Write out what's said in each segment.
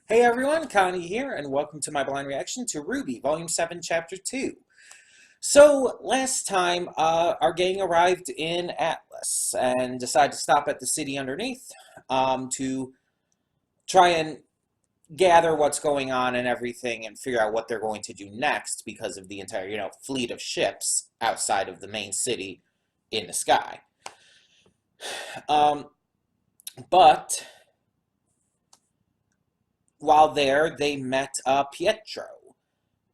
Hey everyone, Connie here, and welcome to my blind reaction to RWBY, Vol.7, Ch.2. So, last time, our gang arrived in Atlas and decided to stop at the city underneath to try and gather what's going on and everything and figure out what they're going to do next because of the entire, fleet of ships outside of the main city in the sky. Um, but while there, they met Pietro.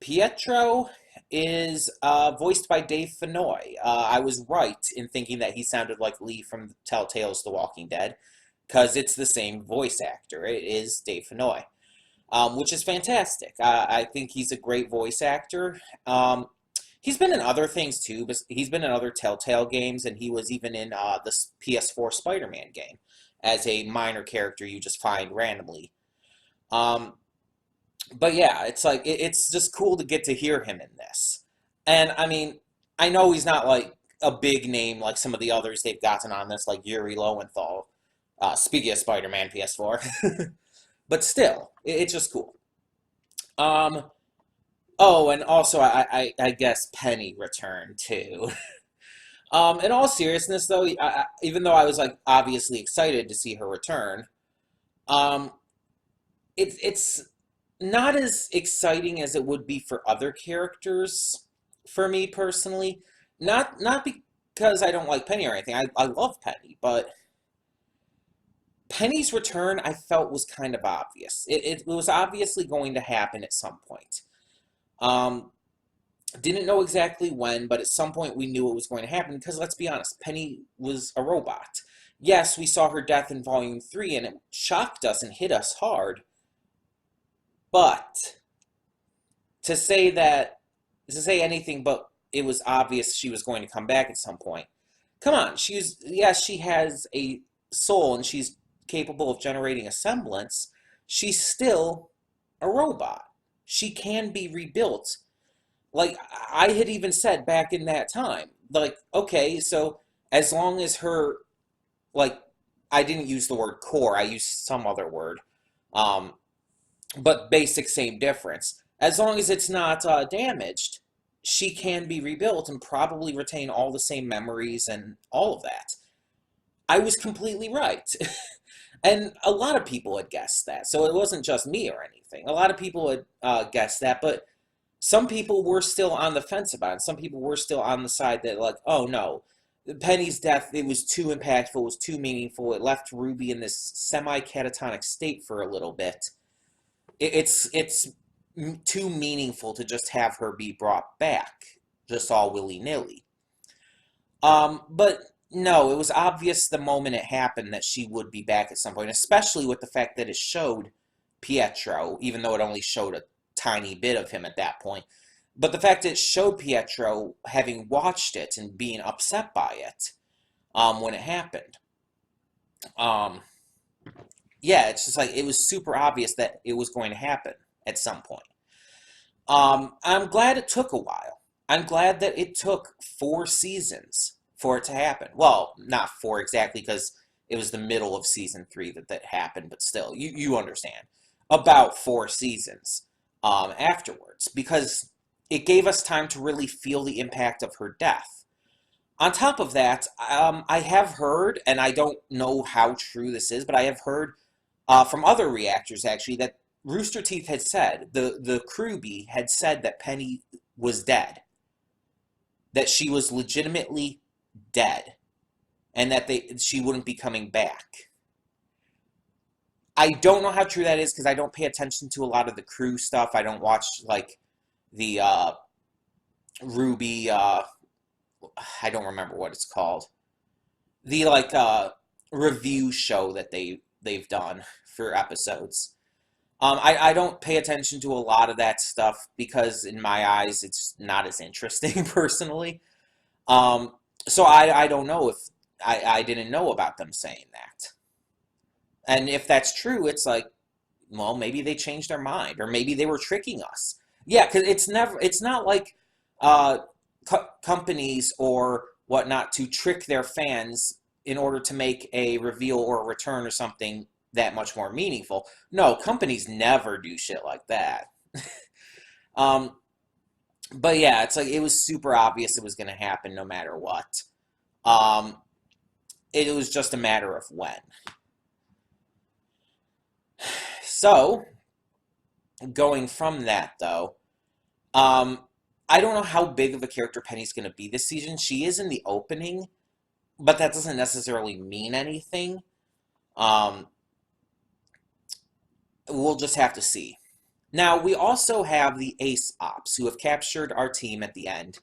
Pietro is voiced by Dave Fennoy. I was right in thinking that he sounded like Lee from Telltale's The Walking Dead, because it's the same voice actor. It is Dave Fennoy, which is fantastic. I think he's a great voice actor. He's been in other things too, but he's been in other Telltale games, and he was even in the PS4 Spider-Man game as a minor character you just find randomly. Um, but yeah, it's like it's just cool to get to hear him in this. And I mean, I know he's not like a big name like some of the others they've gotten on this, like Yuri Lowenthal. Speaking of Spider-Man PS4, but still, it's just cool. Um, oh, and also I guess Penny returned too. In all seriousness, though, even though I was like obviously excited to see her return, um, it's not as exciting as it would be for other characters for me personally. Not because I don't like Penny or anything. I love Penny, but Penny's return I felt was kind of obvious. It was obviously going to happen at some point. Um, didn't know exactly when, but at some point we knew it was going to happen because let's be honest, Penny was a robot. Yes, we saw her death in Volume 3 and it shocked us and hit us hard, but to say anything but it was obvious she was going to come back at some point. Come on, yes, she has a soul and she's capable of generating a semblance. She's still a robot. She can be rebuilt. Like I had even said back in that time, like, okay, so as long as her, like, I didn't use the word core, I used some other word. Um, but basic same difference. As long as it's not damaged, she can be rebuilt and probably retain all the same memories and all of that. I was completely right. And a lot of people had guessed that. So it wasn't just me or anything. A lot of people had guessed that, but some people were still on the fence about it. Some people were still on the side that, like, oh no, Penny's death, it was too impactful, it was too meaningful. It left RWBY in this semi-catatonic state for a little bit. It's too meaningful to just have her be brought back, just all willy-nilly. But no, it was obvious the moment it happened that she would be back at some point, especially with the fact that it showed Pietro, even though it only showed a tiny bit of him at that point. But the fact that it showed Pietro having watched it and being upset by it when it happened. Um, yeah, it's just like it was super obvious that it was going to happen at some point. I'm glad it took a while. I'm glad that it took 4 seasons for it to happen. Well, not four exactly, because it was the middle of season 3 that happened, but still, you understand. About 4 seasons afterwards, because it gave us time to really feel the impact of her death. On top of that, I have heard, and I don't know how true this is, but I have heard from other reactors actually that Rooster Teeth had said, the RWBY had said that Penny was dead. That she was legitimately dead. And that she wouldn't be coming back. I don't know how true that is because I don't pay attention to a lot of the crew stuff. I don't watch, like, the RWBY, I don't remember what it's called. The, like, review show that they've done for episodes. I don't pay attention to a lot of that stuff because in my eyes it's not as interesting personally. So I don't know if I didn't know about them saying that. And if that's true, it's like, well, maybe they changed their mind or maybe they were tricking us. Yeah, because it's not like companies or whatnot to trick their fans in order to make a reveal or a return or something that much more meaningful. No, companies never do shit like that. um, but yeah, it's like it was super obvious it was going to happen no matter what. Um, it was just a matter of when. So, going from that though, um, I don't know how big of a character Penny's going to be this season. She is in the opening, but that doesn't necessarily mean anything. Um, we'll just have to see. Now, we also have the Ace Ops, who have captured our team at the end.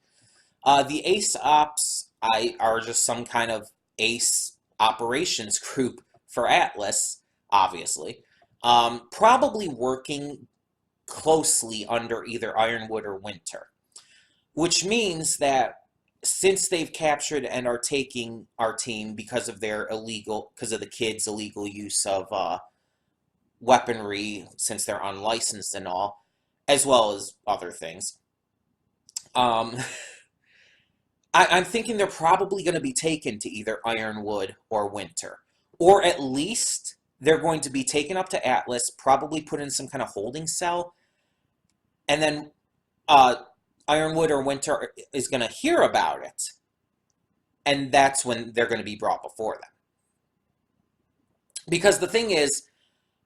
The Ace Ops are just some kind of Ace operations group for Atlas, obviously. Probably working closely under either Ironwood or Winter, which means that since they've captured and are taking our team because of the kids' illegal use of weaponry, since they're unlicensed and all, as well as other things. Um, I'm thinking they're probably going to be taken to either Ironwood or Winter. Or at least they're going to be taken up to Atlas, probably put in some kind of holding cell, and then Ironwood or Winter is going to hear about it, and that's when they're going to be brought before them. Because the thing is,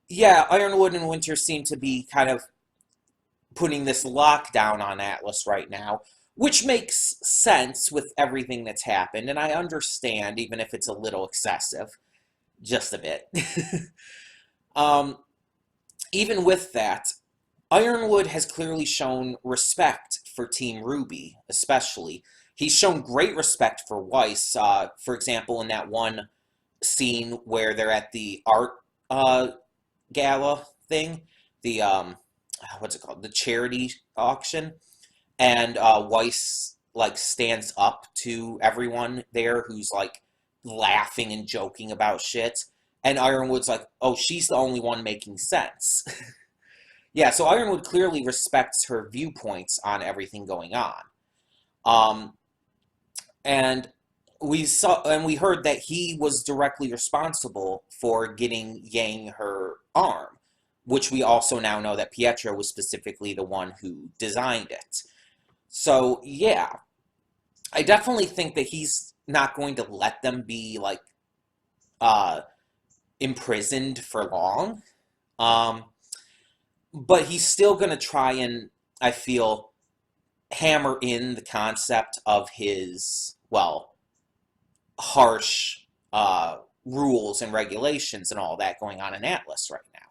yeah, Ironwood and Winter seem to be kind of putting this lockdown on Atlas right now, which makes sense with everything that's happened, and I understand, even if it's a little excessive. Just a bit. Even with that, Ironwood has clearly shown respect for Team RWBY, especially. He's shown great respect for Weiss, for example, in that one scene where they're at the art gala thing, the, what's it called, the charity auction, and Weiss, like, stands up to everyone there who's, like, laughing and joking about shit, and Ironwood's like, oh, she's the only one making sense. Yeah, so Ironwood clearly respects her viewpoints on everything going on. And we heard that he was directly responsible for getting Yang her arm, which we also now know that Pietro was specifically the one who designed it. So, yeah, I definitely think that he's not going to let them be, like, imprisoned for long. But he's still going to try and, I feel, hammer in the concept of his, well, harsh rules and regulations and all that going on in Atlas right now.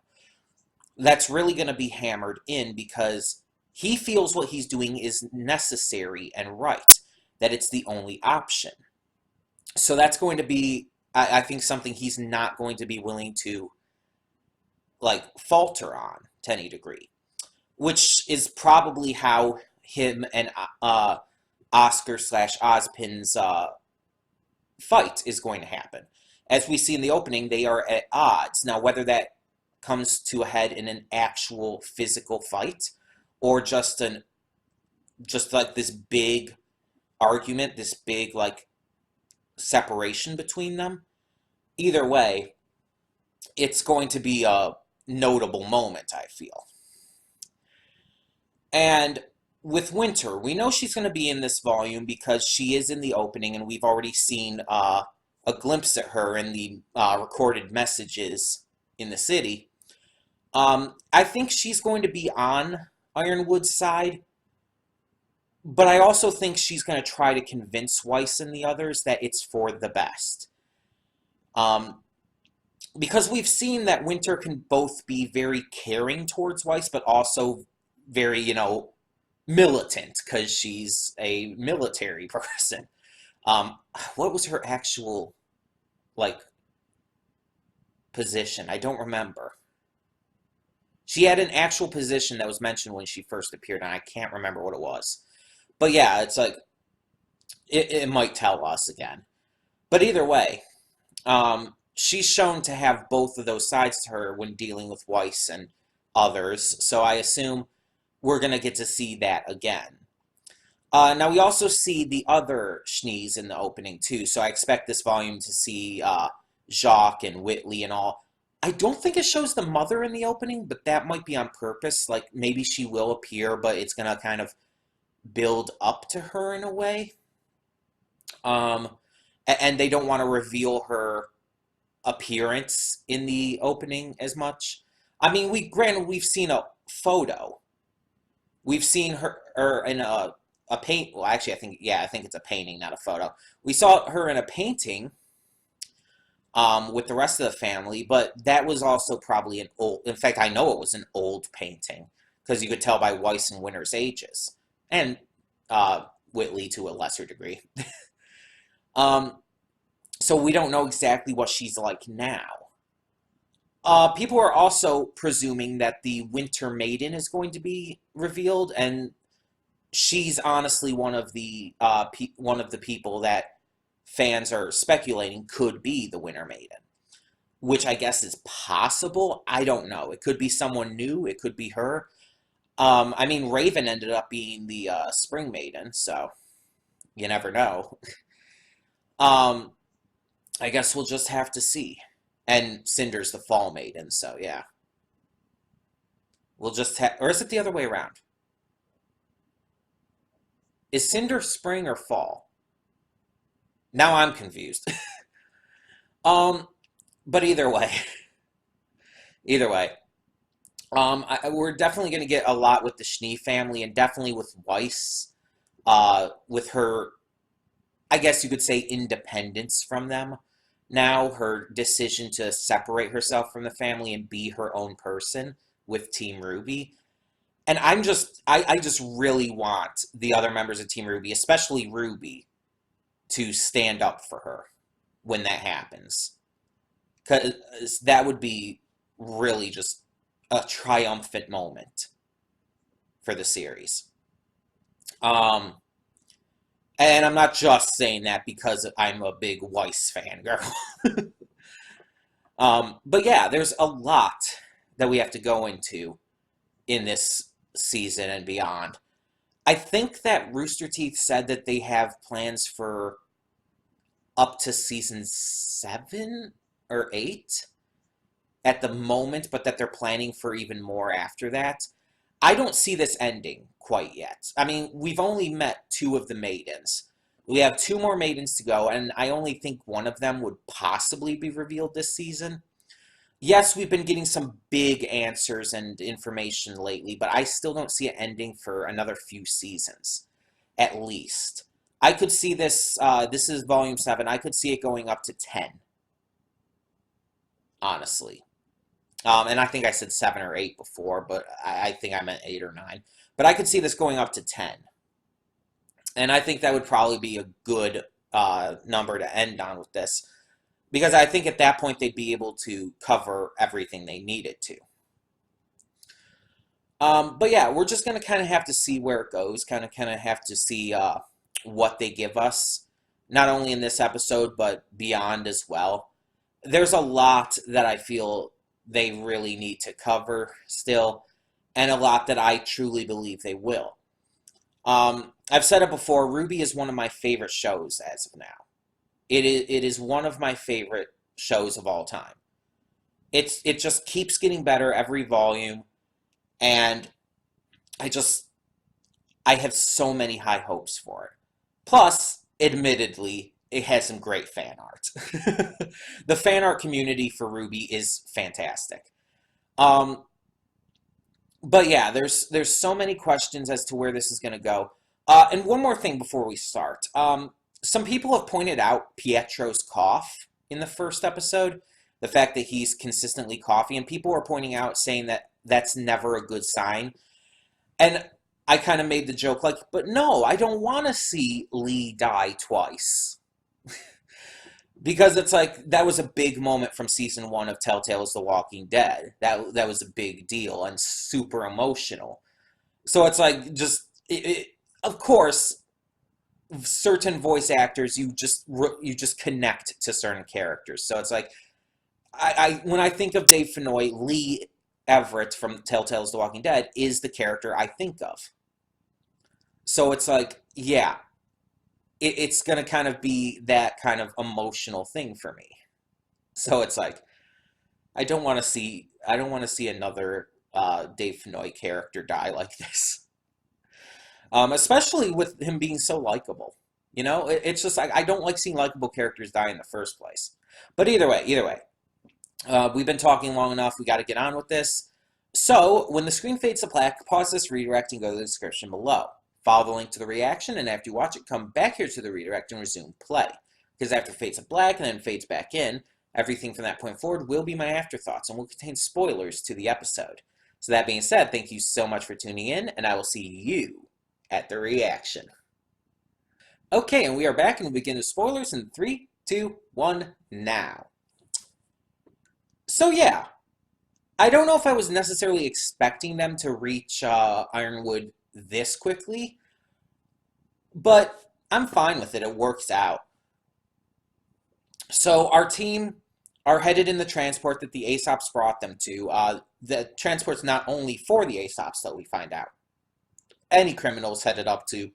That's really going to be hammered in because he feels what he's doing is necessary and right, that it's the only option. So that's going to be, I think, something he's not going to be willing to, like, falter on to any degree, which is probably how him and Oscar/Ozpin's fight is going to happen. As we see in the opening, they are at odds. Now, whether that comes to a head in an actual physical fight or just like this big argument, this big, like, separation between them, either way, it's going to be a notable moment, I feel. And with Winter, we know she's going to be in this volume because she is in the opening, and we've already seen a glimpse at her in the recorded messages in the city. I think she's going to be on Ironwood's side, but I also think she's going to try to convince Weiss and the others that it's for the best. Because we've seen that Winter can both be very caring towards Weiss, but also very, militant, because she's a military person. What was her actual, like, position? I don't remember. She had an actual position that was mentioned when she first appeared, and I can't remember what it was. But yeah, it's like, it might tell us again. But either way, she's shown to have both of those sides to her when dealing with Weiss and others, so I assume we're going to get to see that again. Now, we also see the other Schnees in the opening, too, so I expect this volume to see Jacques and Whitley and all. I don't think it shows the mother in the opening, but that might be on purpose. Like maybe she will appear, but it's gonna kind of build up to her in a way. Um, and they don't want to reveal her appearance in the opening as much. I mean, we've seen a photo. We've seen her in a paint. Well, actually, I think it's a painting, not a photo. We saw her in a painting with the rest of the family, but that was also probably an old. In fact, I know it was an old painting because you could tell by Weiss and Winter's ages, and Whitley to a lesser degree. um, so we don't know exactly what she's like now. People are also presuming that the Winter Maiden is going to be revealed, and she's honestly one of the people that fans are speculating could be the Winter Maiden, which I guess is possible. I don't know. It could be someone new. It could be her. I mean, Raven ended up being the Spring Maiden, so you never know. Um, I guess we'll just have to see. And Cinder's the Fall Maiden, so yeah. We'll just have, or is it the other way around? Is Cinder spring or fall? Now I'm confused. um, but either way, either way, we're definitely going to get a lot with the Schnee family, and definitely with Weiss, with her, I guess you could say, independence from them. Now her decision to separate herself from the family and be her own person with Team RWBY. And I just really want the other members of Team RWBY, especially Ruby, to stand up for her when that happens. Because that would be really just a triumphant moment for the series. Um, and I'm not just saying that because I'm a big Weiss fan, girl. But yeah, there's a lot that we have to go into in this season and beyond. I think that Rooster Teeth said that they have plans for up to season 7 or 8 at the moment, but that they're planning for even more after that. I don't see this ending quite yet. I mean, we've only met 2 of the maidens. We have 2 more maidens to go, and I only think one of them would possibly be revealed this season. Yes, we've been getting some big answers and information lately, but I still don't see it ending for another few seasons, at least. I could see this, this is Volume 7, I could see it going up to 10, honestly. And I think I said 7 or 8 before, but I think I meant 8 or 9. But I could see this going up to 10. And I think that would probably be a good number to end on with this. Because I think at that point they'd be able to cover everything they needed to. But yeah, we're just going to kind of have to see where it goes. Kind of have to see what they give us. Not only in this episode, but beyond as well. There's a lot that I feel they really need to cover still. And a lot that I truly believe they will. I've said it before, RWBY is one of my favorite shows as of now. It is one of my favorite shows of all time. It just keeps getting better every volume, and I have so many high hopes for it. Plus, admittedly, it has some great fan art. The fan art community for RWBY is fantastic. Um, but yeah, there's so many questions as to where this is going to go. And one more thing before we start. Some people have pointed out Pietro's cough in the first episode, the fact that he's consistently coughing, and people are pointing out saying that that's never a good sign. And I kind of made the joke like, but no, I don't want to see Lee die twice. Because it's like, that was a big moment from season 1 of Telltale's The Walking Dead. That was a big deal and super emotional. So it's like, of course, certain voice actors, you just connect to certain characters. So it's like, when I think of Dave Fennoy, Lee Everett from Telltale's The Walking Dead is the character I think of. So it's like, yeah, it's going to kind of be that kind of emotional thing for me. So it's like, I don't want to see another Dave Fennoy character die like this. Especially with him being so likable. It's just like I don't like seeing likable characters die in the first place. But either way, we've been talking long enough. We got to get on with this. So, when the screen fades to black, pause this redirect and go to the description below. Follow the link to the reaction, and after you watch it, come back here to the redirect and resume play. Because after it fades to black and then fades back in, everything from that point forward will be my afterthoughts and will contain spoilers to the episode. So that being said, thank you so much for tuning in, and I will see you at the reaction. Okay, and we are back and we begin the spoilers in 3, 2, 1, now. So yeah, I don't know if I was necessarily expecting them to reach Ironwood this quickly, but I'm fine with it. It works out. So our team are headed in the transport that the Aesops brought them to. The transport's not only for the Aesops, though, we find out. Any criminals headed up to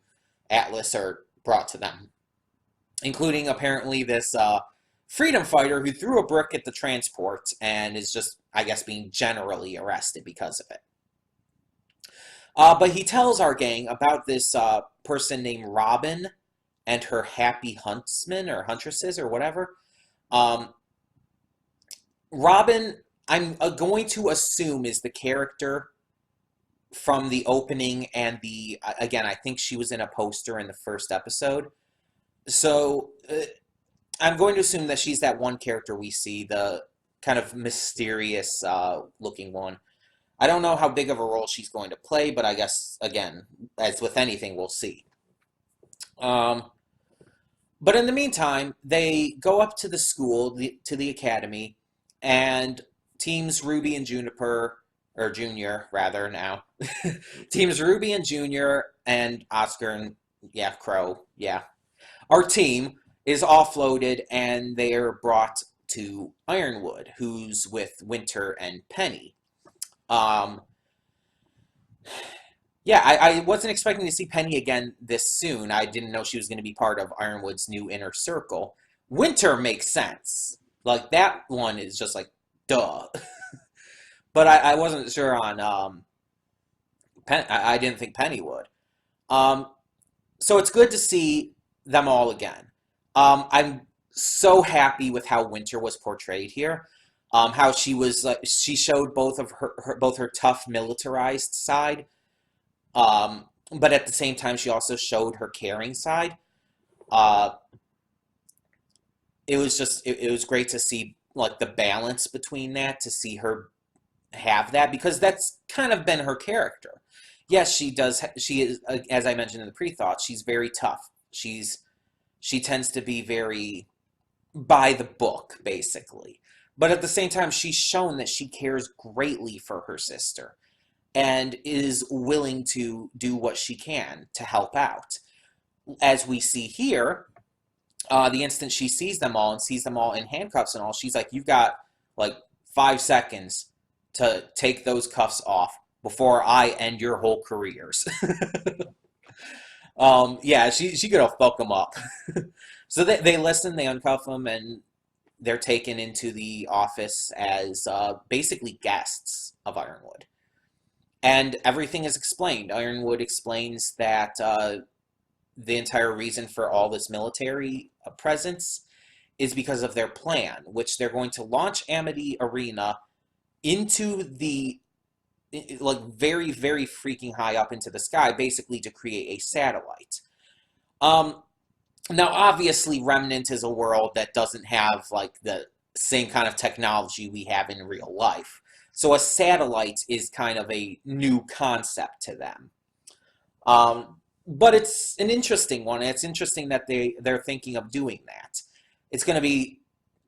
Atlas are brought to them, including apparently this freedom fighter who threw a brick at the transport and is just, I guess, being generally arrested because of it. But he tells our gang about this person named Robin and her happy huntsmen or huntresses or whatever. Robin, I'm going to assume, is the character from the opening and again, I think she was in a poster in the first episode. So I'm going to assume that she's that one character we see, the kind of mysterious looking one. I don't know how big of a role she's going to play, but I guess, again, as with anything, we'll see. But in the meantime, they go up to the school, to the academy, and teams Ruby and Juniper, or Junior, rather, now. Teams Ruby and Junior and Oscar and, yeah, Crow, yeah. Our team is offloaded, and they are brought to Ironwood, who's with Winter and Penny. Yeah, I wasn't expecting to see Penny again this soon. I didn't know she was going to be part of Ironwood's new inner circle. Winter makes sense. Like, that one is just like, duh. But I wasn't sure on I didn't think Penny would. So it's good to see them all again. I'm so happy with how Winter was portrayed here. How she was she showed both of her tough militarized side, but at the same time she also showed her caring side. It was just it was great to see like the balance between that, to see her have that, because that's kind of been her character. Yes, she does. She is, as I mentioned in the pre-thought, she's very tough. She tends to be very by the book, basically. But at the same time, she's shown that she cares greatly for her sister and is willing to do what she can to help out. As we see here, the instant she sees them all and sees them all in handcuffs and all, she's like, you've got like 5 seconds to take those cuffs off before I end your whole careers. Yeah, she gonna fuck them up. So they listen, they uncuff them, and they're taken into the office as basically guests of Ironwood. And everything is explained. Ironwood explains that the entire reason for all this military presence is because of their plan, which they're going to launch Amity Arena into the, like, very, very freaking high up into the sky, basically to create a satellite. Now, obviously, Remnant is a world that doesn't have, like, the same kind of technology we have in real life. So a satellite is kind of a new concept to them. But it's an interesting one. It's interesting that they're thinking of doing that. It's going to be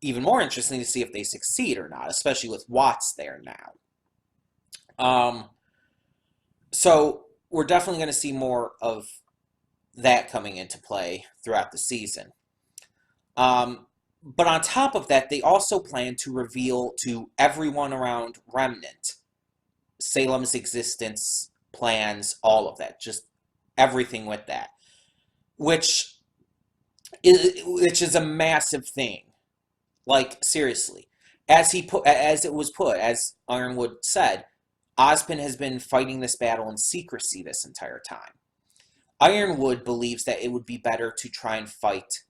even more interesting to see if they succeed or not, especially with Watts there now. So we're definitely going to see more of that coming into play throughout the season. But on top of that, they also plan to reveal to everyone around Remnant Salem's existence, plans, all of that, just everything with that, which is a massive thing. Like, seriously. as it was put, as Ironwood said, Ozpin has been fighting this battle in secrecy this entire time. Ironwood believes that it would be better to try and fight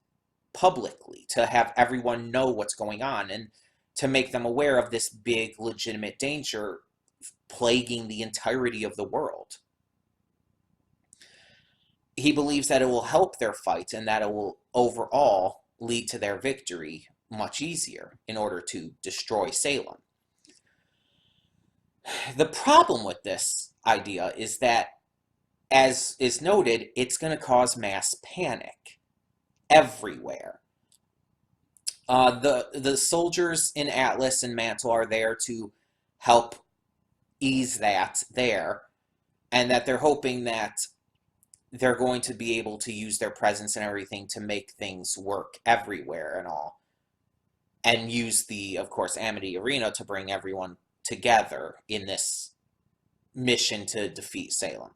publicly, to have everyone know what's going on, and to make them aware of this big, legitimate danger plaguing the entirety of the world. He believes that it will help their fight and that it will overall lead to their victory much easier in order to destroy Salem. The problem with this idea is that, as is noted, it's going to cause mass panic everywhere. The soldiers in Atlas and Mantle are there to help ease that there, and that they're hoping that they're going to be able to use their presence and everything to make things work everywhere and all, and use the, of course, Amity Arena to bring everyone together in this mission to defeat Salem.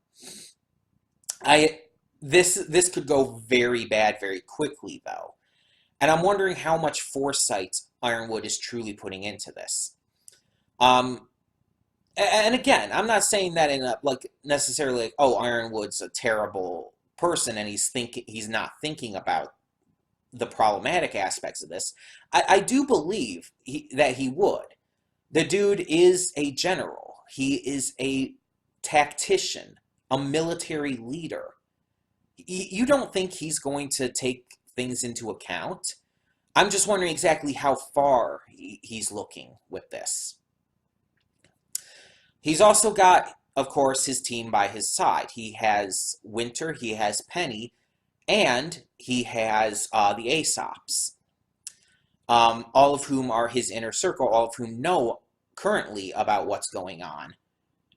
This could go very bad very quickly, though, and I'm wondering how much foresight Ironwood is truly putting into this. And again, I'm not saying that in a, like, necessarily like, oh, Ironwood's a terrible person and he's not thinking about the problematic aspects of this. I do believe that he would. The dude is a general. He is a tactician, a military leader. You don't think he's going to take things into account? I'm just wondering exactly how far he's looking with this. He's also got, of course, his team by his side. He has Winter, he has Penny, and he has the Aesops, all of whom are his inner circle, all of whom know currently about what's going on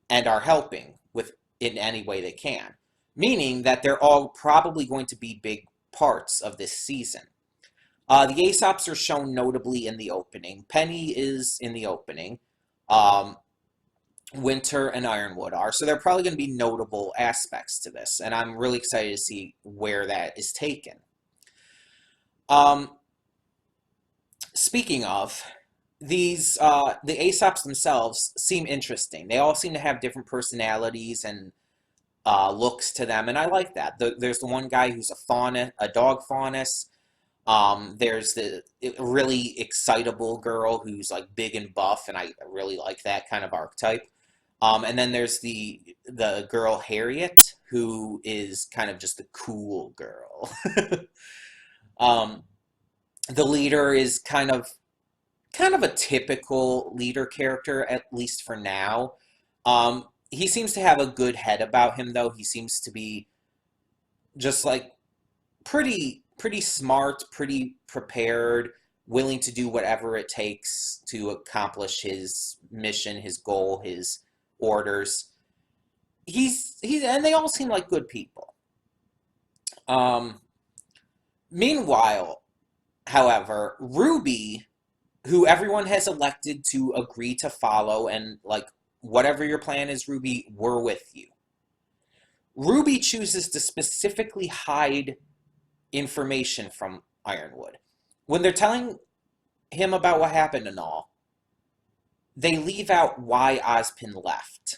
and are helping with in any way they can, meaning that they're all probably going to be big parts of this season. The Aesops are shown notably in the opening. Penny is in the opening. Winter and Ironwood are, so they're probably going to be notable aspects to this, and I'm really excited to see where that is taken. Speaking of, these, the Aesops themselves seem interesting. They all seem to have different personalities and looks to them, and I like that. There's the one guy who's a dog faunus. There's the really excitable girl who's like big and buff, and I really like that kind of archetype. And then there's the girl Harriet, who is kind of just a cool girl. The leader is kind of a typical leader character, at least for now. He seems to have a good head about him, though. He seems to be just like pretty smart, pretty prepared, willing to do whatever it takes to accomplish his mission, his goal, his orders. And they all seem like good people. Meanwhile, however, RWBY, who everyone has elected to agree to follow, and like, whatever your plan is, RWBY, we're with you. RWBY chooses to specifically hide information from Ironwood. When they're telling him about what happened and all, they leave out why Ozpin left.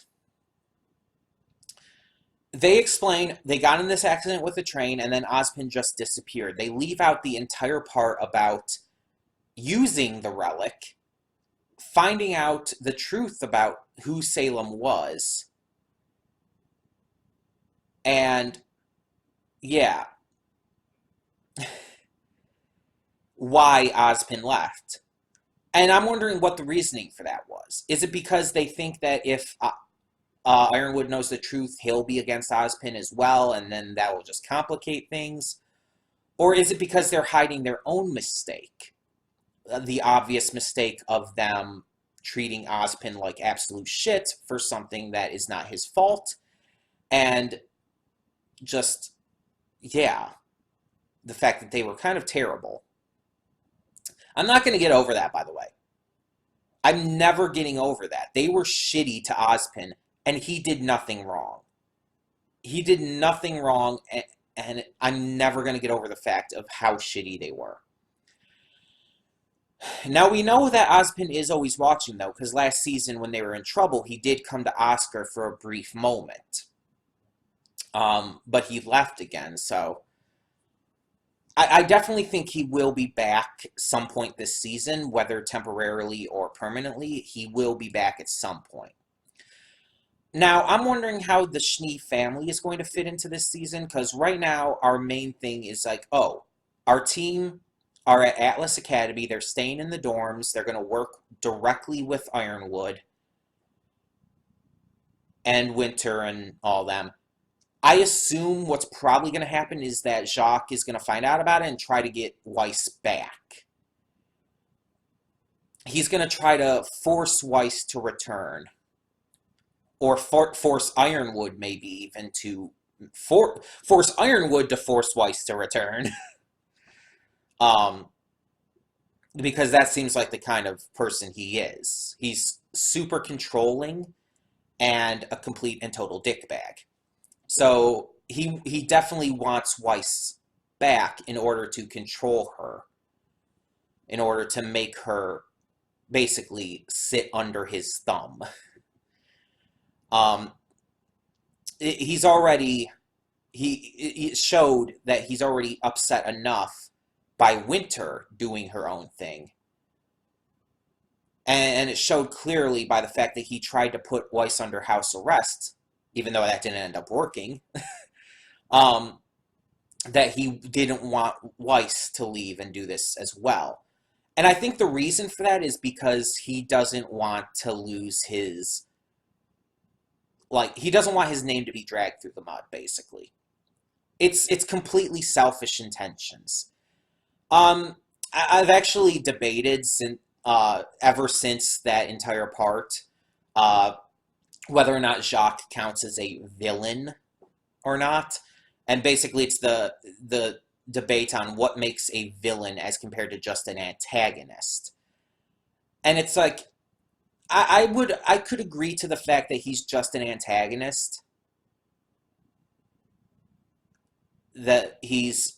They explain they got in this accident with the train and then Ozpin just disappeared. They leave out the entire part about using the relic, finding out the truth about who Salem was, and yeah, why Ozpin left. And I'm wondering what the reasoning for that was. Is it because they think that if Ironwood knows the truth, he'll be against Ozpin as well, and then that will just complicate things? Or is it because they're hiding their own mistake? The obvious mistake of them treating Ozpin like absolute shit for something that is not his fault. And just, yeah, the fact that they were kind of terrible. I'm not going to get over that, by the way. I'm never getting over that. They were shitty to Ozpin, and he did nothing wrong. He did nothing wrong, and I'm never going to get over the fact of how shitty they were. Now we know that Ozpin is always watching though, because last season when they were in trouble, he did come to Oscar for a brief moment. But he left again, so I definitely think he will be back some point this season, whether temporarily or permanently. He will be back at some point. Now, I'm wondering how the Schnee family is going to fit into this season, because right now our main thing is like, oh, our team are at Atlas Academy. They're staying in the dorms. They're going to work directly with Ironwood and Winter and all them. I assume what's probably going to happen is that Jacques is going to find out about it and try to get Weiss back. He's going to try to force Weiss to return. Or force Ironwood, maybe even to force Ironwood to force Weiss to return. Because that seems like the kind of person he is. He's super controlling and a complete and total dickbag. So he definitely wants Weiss back in order to control her, in order to make her basically sit under his thumb. He's already, he showed that he's already upset enough by Winter doing her own thing. And it showed clearly by the fact that he tried to put Weiss under house arrest, even though that didn't end up working, that he didn't want Weiss to leave and do this as well. And I think the reason for that is because he doesn't want to lose his, like, he doesn't want his name to be dragged through the mud, basically. It's completely selfish intentions. I've actually debated ever since that entire part whether or not Jacques counts as a villain or not. And basically it's the debate on what makes a villain as compared to just an antagonist. And it's like, I could agree to the fact that he's just an antagonist. That he's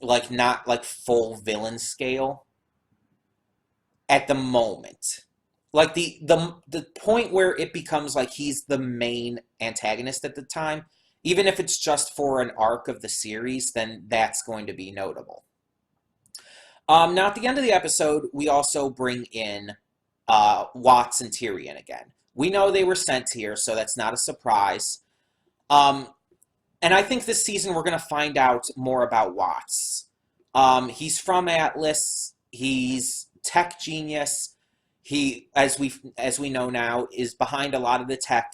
like not like full villain scale at the moment. Like the point where it becomes like he's the main antagonist at the time, even if it's just for an arc of the series, then that's going to be notable. Now at the end of the episode, we also bring in Watts and Tyrion again. We know they were sent here, so that's not a surprise. And I think this season we're going to find out more about Watts. He's from Atlas. He's tech genius. He, as we know now, is behind a lot of the tech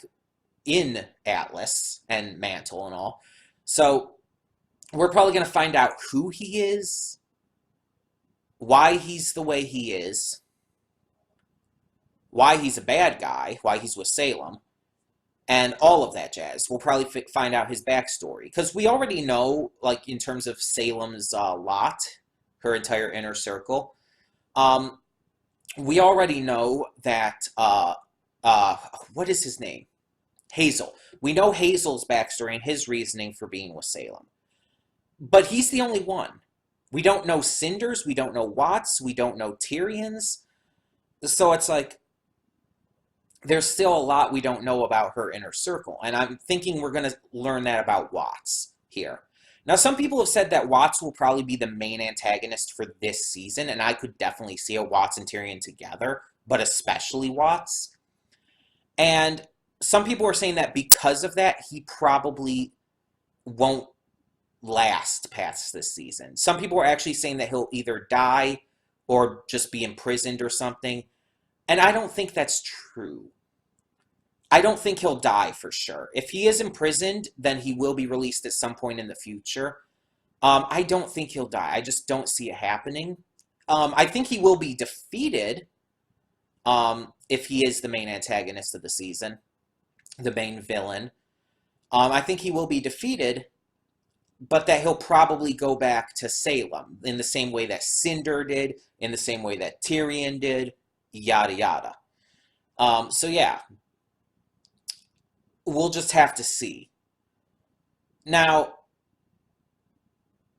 in Atlas and Mantle and all. So we're probably going to find out who he is, why he's the way he is, why he's a bad guy, why he's with Salem, and all of that jazz. We'll probably find out his backstory. Because we already know, like, in terms of Salem's lot, her entire inner circle, we already know that, what is his name? Hazel. We know Hazel's backstory and his reasoning for being with Salem. But he's the only one. We don't know Cinder's, we don't know Watts, we don't know Tyrion's. So it's like, there's still a lot we don't know about her inner circle. And I'm thinking we're going to learn that about Watts here. Now, some people have said that Watts will probably be the main antagonist for this season, and I could definitely see a Watts and Tyrion together, but especially Watts. And some people are saying that because of that, he probably won't last past this season. Some people are actually saying that he'll either die or just be imprisoned or something. And I don't think that's true. I don't think he'll die for sure. If he is imprisoned, then he will be released at some point in the future. I don't think he'll die. I just don't see it happening. I think he will be defeated if he is the main antagonist of the season, the main villain. I think he will be defeated, but that he'll probably go back to Salem in the same way that Cinder did, in the same way that Tyrion did, yada yada. So yeah, we'll just have to see. Now,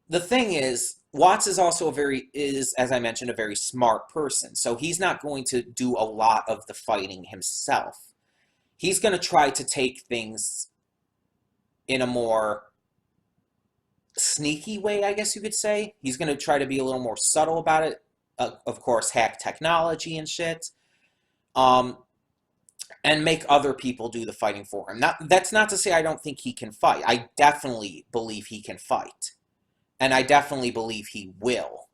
the thing is, Watts is also as I mentioned, a very smart person. So he's not going to do a lot of the fighting himself. He's going to try to take things in a more sneaky way, I guess you could say. He's going to try to be a little more subtle about it. Of course, hack technology and shit. And make other people do the fighting for him. That's not to say I don't think he can fight. I definitely believe he can fight. And I definitely believe he will.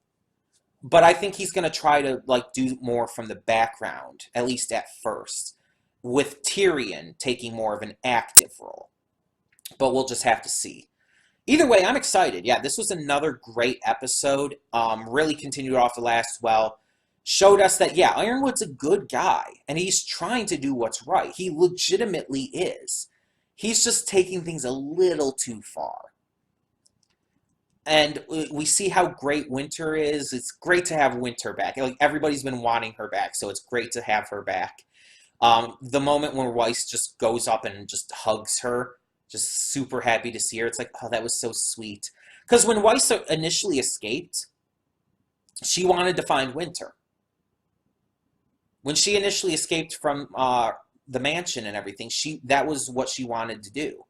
But I think he's going to try to like do more from the background, at least at first, with Tyrion taking more of an active role. But we'll just have to see. Either way, I'm excited. Yeah, this was another great episode. Really continued off the last well. Showed us that, yeah, Ironwood's a good guy, and he's trying to do what's right. He legitimately is. He's just taking things a little too far. And we see how great Winter is. It's great to have Winter back. Like, everybody's been wanting her back, so it's great to have her back. The moment when Weiss just goes up and just hugs her, just super happy to see her. It's like, oh, that was so sweet. Because when Weiss initially escaped, she wanted to find Winter. When she initially escaped from the mansion and everything, that was what she wanted to do.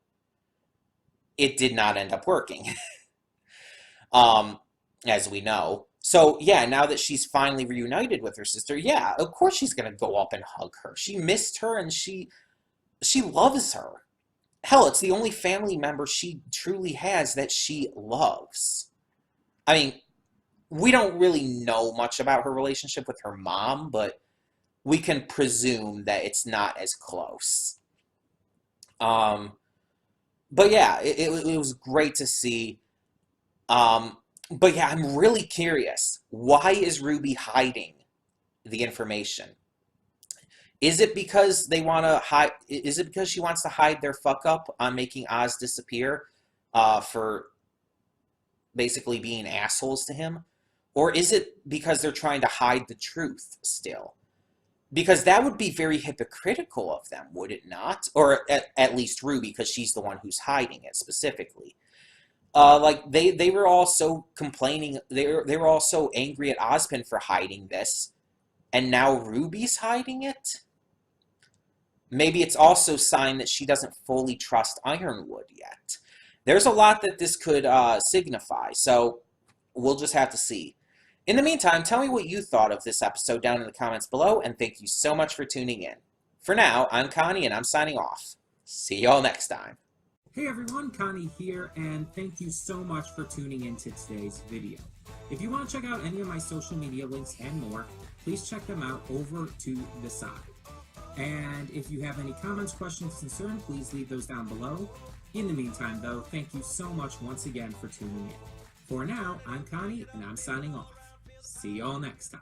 It did not end up working. As we know. So, yeah, now that she's finally reunited with her sister, yeah, of course she's going to go up and hug her. She missed her, and she loves her. Hell, it's the only family member she truly has that she loves. I mean, we don't really know much about her relationship with her mom, but we can presume that it's not as close. But yeah, it was great to see. But yeah, I'm really curious. Why is RWBY hiding the information? Is it because they want to hide? Is it because she wants to hide their fuck up on making Oz disappear, for basically being assholes to him, or is it because they're trying to hide the truth still? Because that would be very hypocritical of them, would it not? Or at least RWBY, because she's the one who's hiding it specifically. Like they were all so complaining. They were all so angry at Ozpin for hiding this, and now RWBY's hiding it. Maybe it's also a sign that she doesn't fully trust Ironwood yet. There's a lot that this could signify, so we'll just have to see. In the meantime, tell me what you thought of this episode down in the comments below, and thank you so much for tuning in. For now, I'm Connie, and I'm signing off. See y'all next time. Hey everyone, Connie here, and thank you so much for tuning into today's video. If you want to check out any of my social media links and more, please check them out over to the side. And if you have any comments, questions, concerns, please leave those down below. In the meantime, though, thank you so much once again for tuning in. For now, I'm Connie, and I'm signing off. See y'all next time.